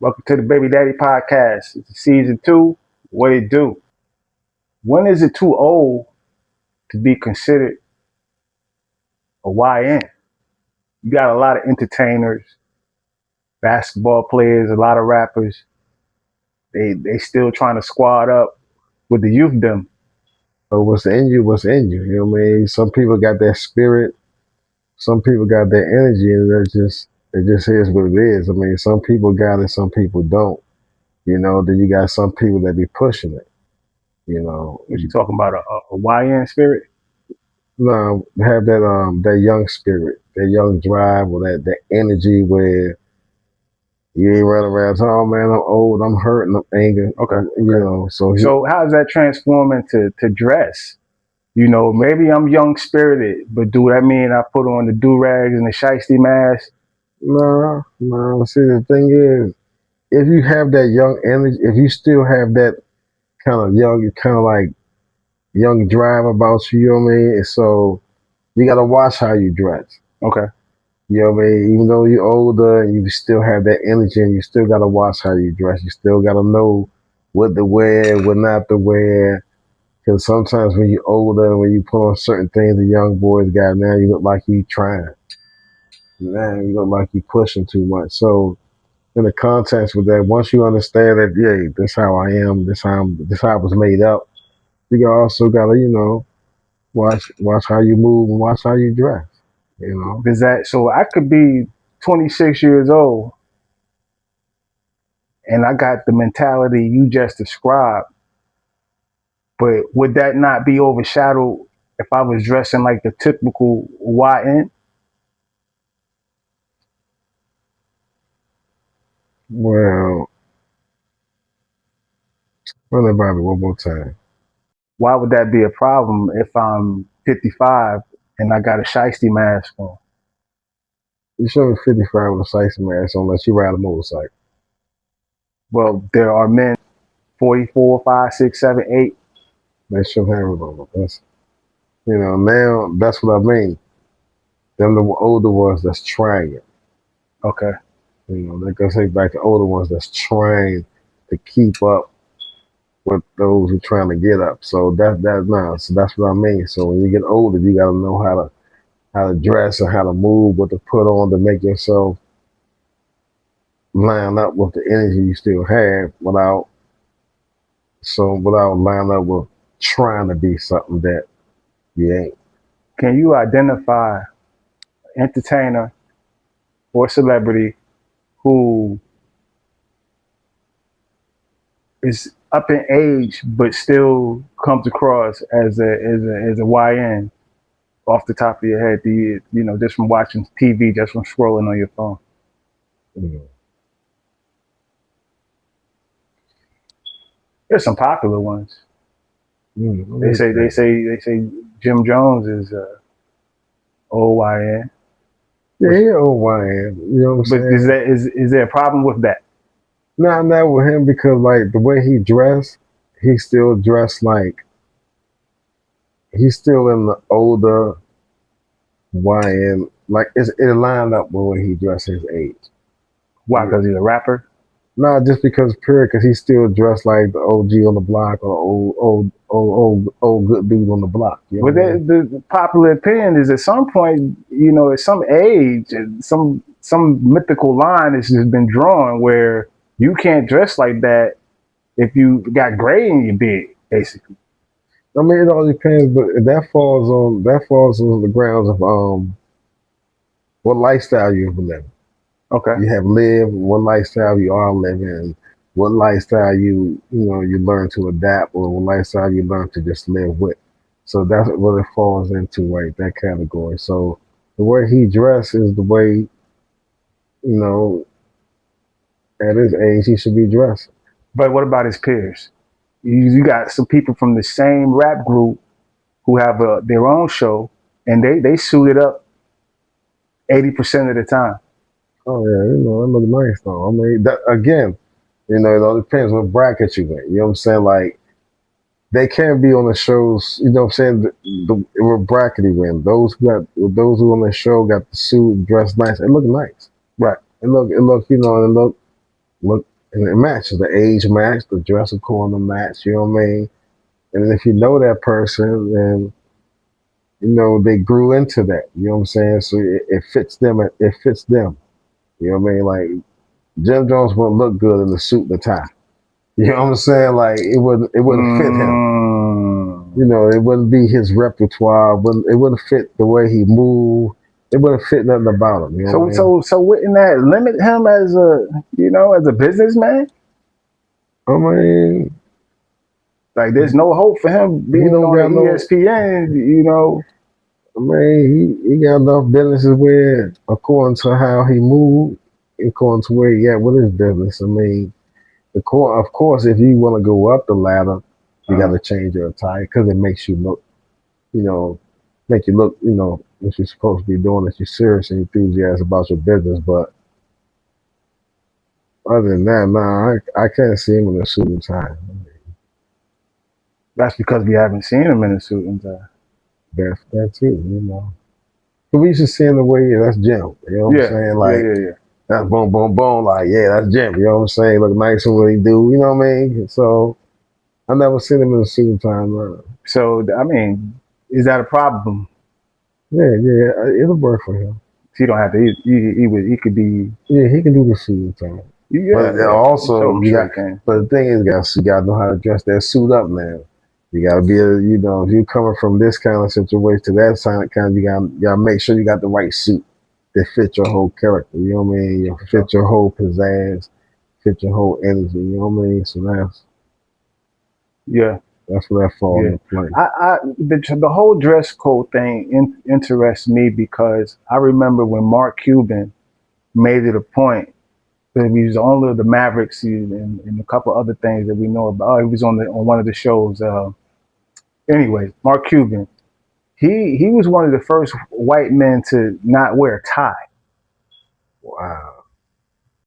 Welcome to the Baby Daddy Podcast. It's season 2. What it do? When is it too old to be considered a YN? You got a lot of entertainers, basketball players, a lot of rappers. They still trying to squad up with the youth them. So what's in you, what's in you. You know what I mean? Some people got that spirit, some people got that energy, and it just is what it is. I mean, some people got it, some people don't. Then you got some people that be pushing it. You know, What you talking about? A YN spirit? have that young spirit, that young drive, or that energy where you ain't running around saying, "Oh man, I'm old, I'm hurting, I'm angry." Okay. So So how does that transform into dress? Maybe I'm young spirited, but do that mean I put on the do rags and the shiesty mask? no. See, the thing is, if you have that young energy, if you still have that kind of like young drive about you, you know what I mean? And so you got to watch how you dress. Okay. You know what I mean? Even though you're older and you still have that energy, and you still got to watch how you dress. You still got to know what to wear, what not to wear. Because sometimes when you're older, when you put on certain things the young boys got now, you look like you trying. Man, you look like you pushing too much. So in the context with that, once you understand that, yeah, this how I am, this how I was made up. You also gotta, watch how you move and watch how you dress. You know, Does that so I could be 26 years old and I got the mentality you just described, but would that not be overshadowed if I was dressing like the typical YN? well, run it by me one more time. Why would that be a problem if I'm 55 and I got a shiesty mask on? You show me 55 with a slice mask on unless you ride a motorcycle. Well, there are men 44, 5, 6, 7, 8. They should have it on. Now that's what I mean. Them the older ones that's trying it. Okay. They're gonna take back the older ones that's trying to keep up with those who trying to get up. So that's what I mean. So when you get older, you gotta know how to dress and how to move, what to put on to make yourself line up with the energy you still have without lining up with trying to be something that you ain't. Can you identify an entertainer or celebrity who is up in age but still comes across as a YN off the top of your head? Do you just from watching TV, just from scrolling on your phone? You There's some popular ones. They say know. Jim Jones is OYN. Yeah, he old YN. You know what I'm But is saying? that is there a problem with that? Not with him because like the way he dressed, he still dressed like he's still in the older YN. Like it lined up with when he dressed his age. Why? Because he's a rapper. Not just because period, because he still dressed like the OG on the block or old good dude on the block. You know But what I mean? the popular opinion is at some point, at some age, some mythical line has just been drawn where you can't dress like that if you got gray in your beard, basically. I mean, it all depends, but that falls on the grounds of what lifestyle you've living. Okay. You have lived, what lifestyle you are living, what lifestyle you learn to adapt, or what lifestyle you learn to just live with. So that's what it falls into, right? That category. So the way he dressed is the way, you know, at his age he should be dressing. But what about his peers? You got some people from the same rap group who have their own show, and they suit it up 80% of the time. Oh yeah, that look nice though. I mean, that again, it all depends what bracket you in. You know what I'm saying? Like they can't be on the shows. You know what I'm saying? What bracket you in? Those who on the show got the suit, dressed nice. It look nice. Right. It look. It look. And it matches the age match, the dress according to match, you know what I mean? And if you know that person, then you know they grew into that. You know what I'm saying? So it fits them. It fits them. You know what I mean? Like Jim Jones wouldn't look good in the suit and the tie. You know what I'm saying? Like it wouldn't fit him. You Mm. know, it wouldn't be his repertoire. It wouldn't fit the way he moved. It wouldn't fit nothing about him. You know what I mean? So wouldn't that limit him as a, as a businessman? I mean, Like, there's no hope for him he being don't on got the no. ESPN. I mean, he got enough businesses where, according to how he moved, according to where he at with his business. I mean, of course, if you want to go up the ladder, you got Uh, to change your attire because it makes you look, you know, make you look, what you're supposed to be doing. That you're serious and enthusiastic about your business. But other than that, nah, I can't see him in a suit and tie. that's because we haven't seen him in a suit and tie. That's it. But we used to see him the way that's Jim. You know what I'm Yeah, saying? yeah, Like yeah, yeah. that's boom, boom, boom. Like yeah, that's Jim. You know what I'm saying? Look nice and what he do. You know what I mean? So I never seen him in a suit and tie. No. So I mean, is that a problem? Yeah, yeah, it'll work for him. He don't have to. He could be. Yeah, he can do the suit and tie. Yeah, But then yeah. So also I'm you sure got, he can. but the thing is, guys, you gotta know how to dress that suit up now. You gotta be, if you coming from this kind of situation to that kind, you gotta make sure you got the right suit that fit your whole character. You know what I mean? You For sure. fit your whole pizzazz, fit your whole energy. You know what I mean? So Yeah, that's where that fall yeah. into place. The whole dress code thing interests me because I remember when Mark Cuban made it a point that he was on the Mavericks and a couple other things that we know about. Oh, he was on one of the shows. Anyway, Mark Cuban. He was one of the first white men to not wear a tie. Wow.